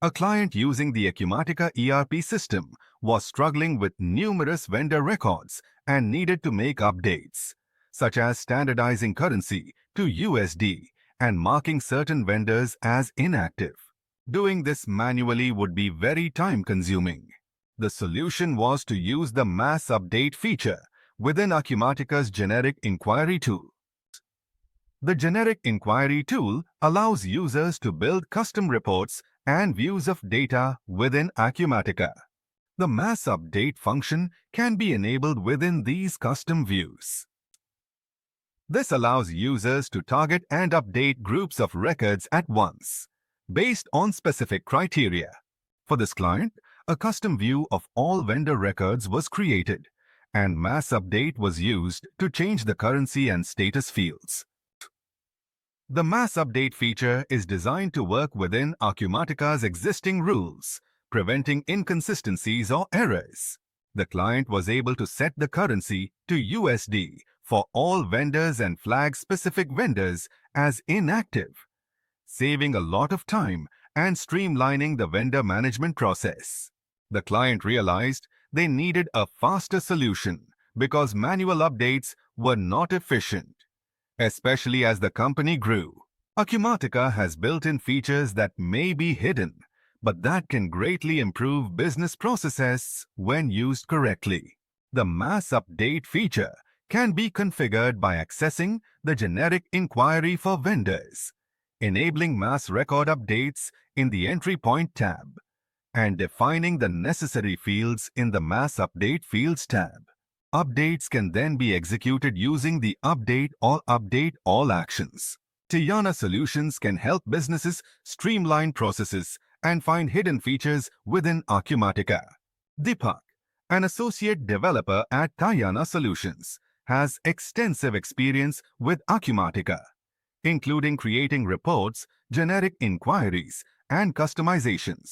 A client using the Acumatica ERP system was struggling with numerous vendor records and needed to make updates, such as standardizing currency to USD and marking certain vendors as inactive. Doing this manually would be very time-consuming. The solution was to use the Mass Update feature within Acumatica's generic inquiry tool. The generic inquiry tool allows users to build custom reports and views of data within Acumatica. The Mass Update function can be enabled within these custom views. This allows users to target and update groups of records at once, based on specific criteria. For this client, a custom view of all vendor records was created, and Mass Update was used to change the currency and status fields. The Mass Update feature is designed to work within Acumatica's existing rules, preventing inconsistencies or errors. The client was able to set the currency to USD for all vendors and flag specific vendors as inactive, saving a lot of time and streamlining the vendor management process. The client realized they needed a faster solution because manual updates were not efficient, especially as the company grew. Acumatica has built-in features that may be hidden, but that can greatly improve business processes when used correctly. The Mass Update feature can be configured by accessing the generic inquiry for vendors, enabling mass record updates in the Entry Point tab, and defining the necessary fields in the Mass Update Fields tab. Updates can then be executed using the Update or Update All actions. Tiana Solutions can help businesses streamline processes and find hidden features within Acumatica. Dipak, an associate developer at Tiana Solutions, has extensive experience with Acumatica, including creating reports, generic inquiries, and customizations.